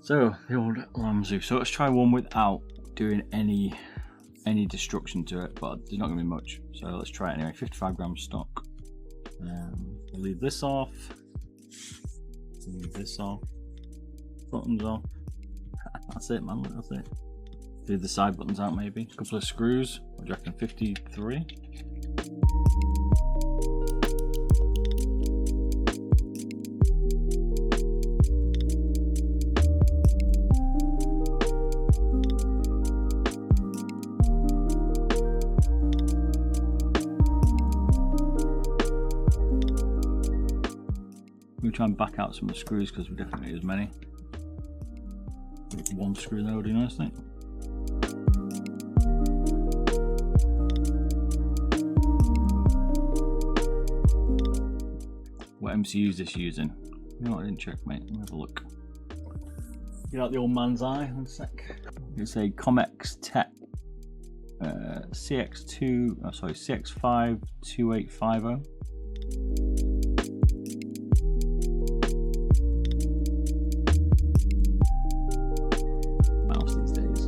So the old Lamzu. So let's try one without doing any destruction to it, but there's not going to be much. So let's try it anyway. 55 grams stock. We'll leave this off. Leave this off. Buttons off. That's it, man. That's it. Leave the side buttons out, maybe. A couple of screws. What do you reckon? 53. We'll try and back out some of the screws because we definitely need as many. One screw there would be nice, I think. What MCU is this using? You know what, I didn't check, mate. Let me have a look. Get out the old man's eye, one sec. It's a Comex Tech CX5 2850. Mouse these days.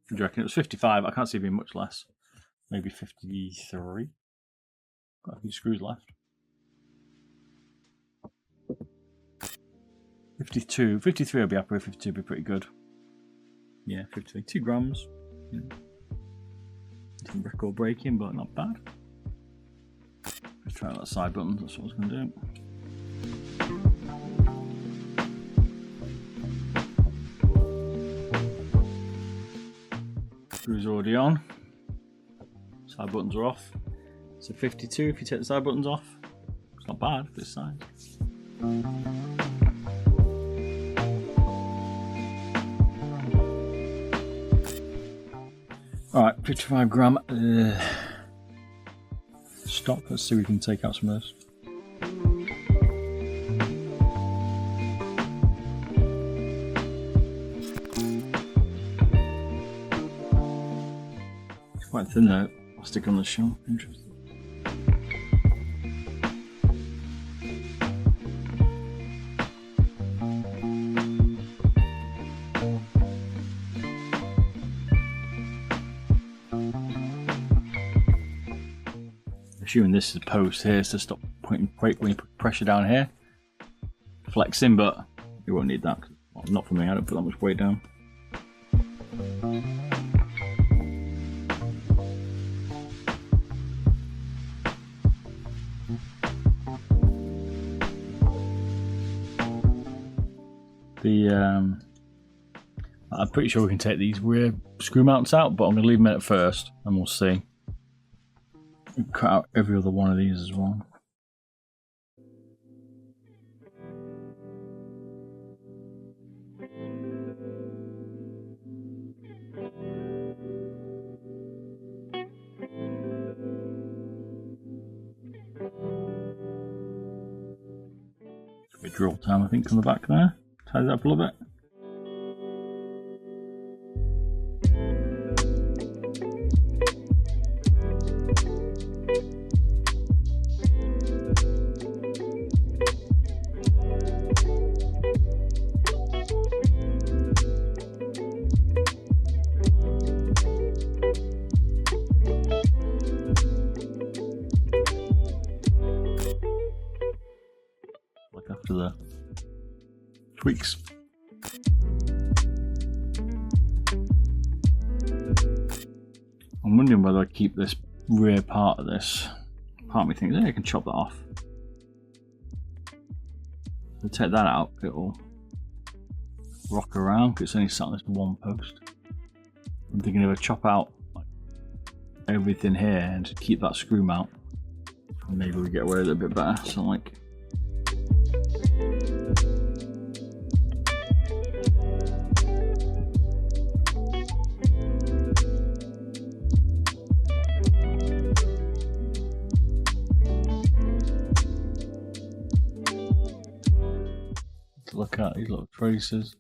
Do you reckon it was 55? I can't see it being much less. Maybe 53. Got a few screws left. 52. 53 I'll be happy with. 52 would be pretty good. Yeah, 53. 2 grams. Yeah. Some record breaking, but not bad. Let's try that side button. That's what I was going to do. Screws are already on. Side buttons are off. So 52 if you take the side buttons off. It's not bad for this side. Alright, 55 gram stock. Let's see if we can take out some of this. Quite thin though. I'll stick on the shelf. Interesting. Assuming this is a post here to stop putting weight when you put pressure down here. Flexing, but you won't need that. Well, not for me, I don't put that much weight down. I'm pretty sure we can take these rear screw mounts out, but I'm going to leave them in at first and we'll see. We'll cut out every other one of these as well. It's a bit drill time, I think, on the back there. Tidy that up a little bit. Like after the tweaks. I'm wondering whether I keep this rear part of this. Part of me thinks, hey, I can chop that off. If I take that out, it'll rock around because it's only sat on this one post. I'm thinking if I chop out like everything here and to keep that screw mount, maybe we get away with it a bit better. So like. to look at, these little traces.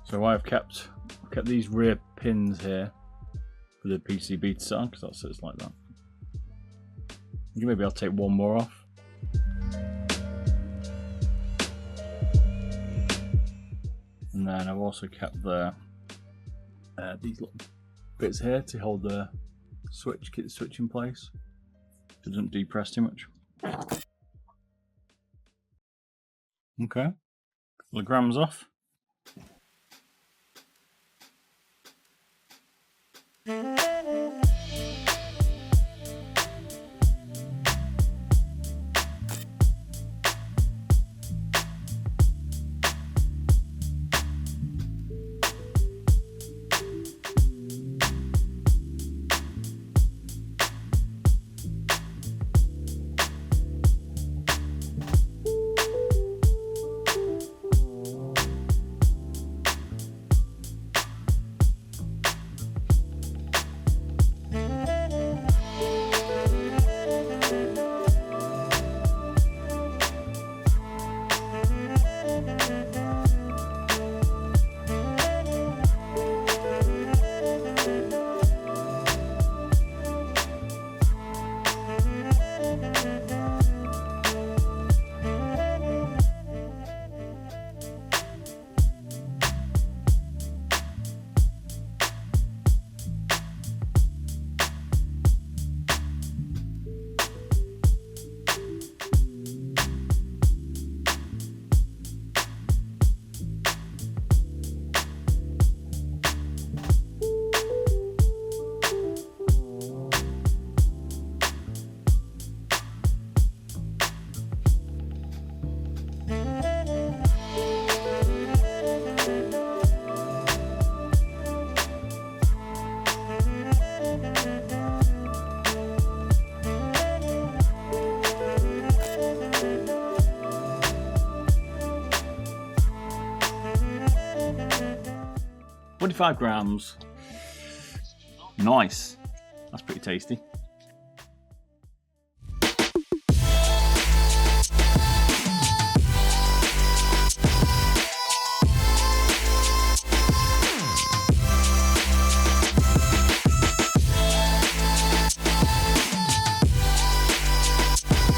So I've kept these rear pins here for the PCB to sit on, because that sits like that. Maybe I'll take one more off. And then I've also kept these little bits here to hold the switch, keep the switch in place so it doesn't depress too much. Okay, couple of grams off. $25 grams. Nice. That's pretty tasty.